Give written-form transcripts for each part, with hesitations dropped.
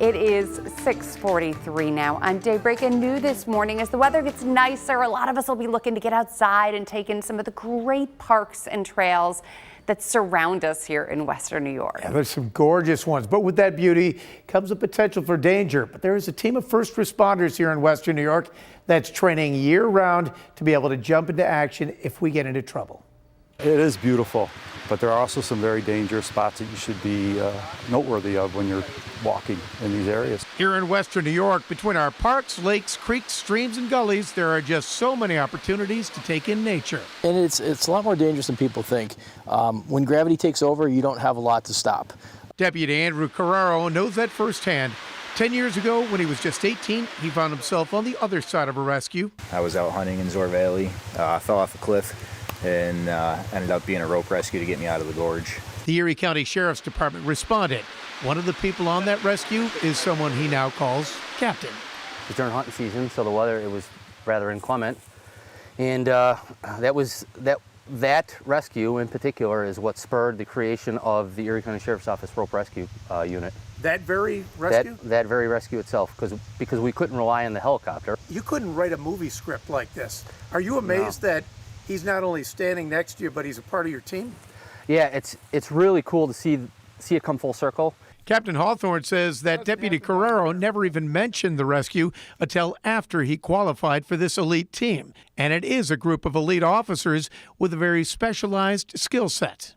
It is 6:43 now on Daybreak, and new this morning as the weather gets nicer, a lot of us will be looking to get outside and take in some of the great parks and trails that surround us here in Western New York. Yeah, there's some gorgeous ones, but with that beauty comes the potential for danger. But there is a team of first responders here in Western New York that's training year-round to be able to jump into action if we get into trouble. It is beautiful, but there are also some very dangerous spots that you should be noteworthy of when you're walking in these areas. Here in Western New York, between our parks, lakes, creeks, streams, and gullies, there are just so many opportunities to take in nature. And it's a lot more dangerous than people think. When gravity takes over, you don't have a lot to stop. Deputy Andrew Carraro knows that firsthand. 10 years ago, when he was just 18, he found himself on the other side of a rescue. I was out hunting in Zor Valley, fell off a cliff, and ended up being a rope rescue to get me out of the gorge. The Erie County Sheriff's Department responded. One of the people on that rescue is someone he now calls Captain. It was during hunting season, so the weather, it was rather inclement. And that rescue in particular is what spurred the creation of the Erie County Sheriff's Office Rope Rescue Unit. That very rescue? That very rescue itself, because we couldn't rely on the helicopter. You couldn't write a movie script like this. Are you amazed that he's not only standing next to you, but he's a part of your team? Yeah, it's really cool to see it come full circle. Captain Hawthorne says that Deputy Carraro never even mentioned the rescue until after he qualified for this elite team. And it is a group of elite officers with a very specialized skill set.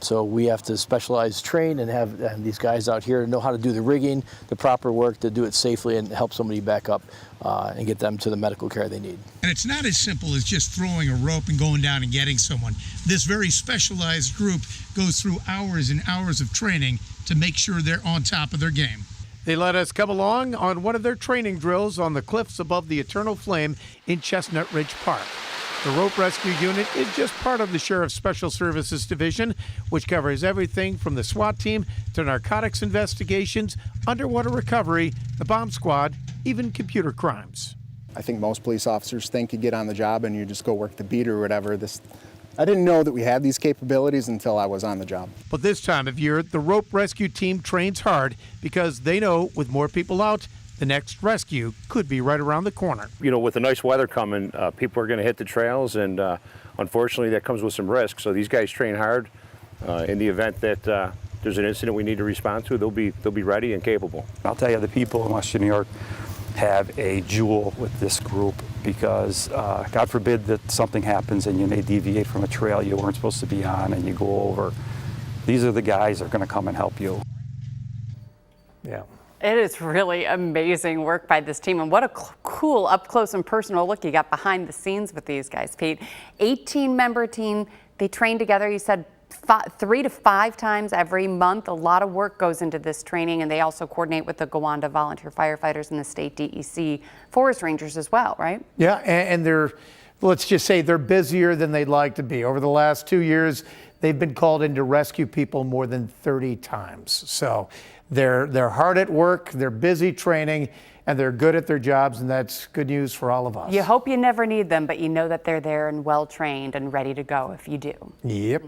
So we have to specialize train and have these guys out here know how to do the rigging, the proper work to do it safely and help somebody back up and get them to the medical care they need. And it's not as simple as just throwing a rope and going down and getting someone. This very specialized group goes through hours and hours of training to make sure they're on top of their game. They let us come along on one of their training drills on the cliffs above the Eternal Flame in Chestnut Ridge Park. The Rope Rescue Unit is just part of the Sheriff's Special Services Division, which covers everything from the SWAT team to narcotics investigations, underwater recovery, the bomb squad, even computer crimes. I think most police officers think you get on the job and you just go work the beat or whatever. I didn't know that we had these capabilities until I was on the job. But this time of year, the rope rescue team trains hard because they know with more people out, the next rescue could be right around the corner. You know, with the nice weather coming, people are going to hit the trails, and unfortunately that comes with some risk. So these guys train hard. In the event that there's an incident we need to respond to, they'll be ready and capable. I'll tell you, the people in Western New York have a jewel with this group because God forbid that something happens and you may deviate from a trail you weren't supposed to be on and you go over. These are the guys that are going to come and help you. Yeah. It is really amazing work by this team, and what a cool up close and personal look you got behind the scenes with these guys, Pete. 18-member team, they train together, you said 3 to 5 times every month. A lot of work goes into this training, and they also coordinate with the Gowanda volunteer firefighters and the state DEC forest rangers as well, right? Yeah, and they're, let's just say they're busier than they'd like to be. Over the last 2 years, they've been called in to rescue people more than 30 times. So they're hard at work, they're busy training, and they're good at their jobs, and that's good news for all of us. You hope you never need them, but you know that they're there and well trained and ready to go if you do. Yep.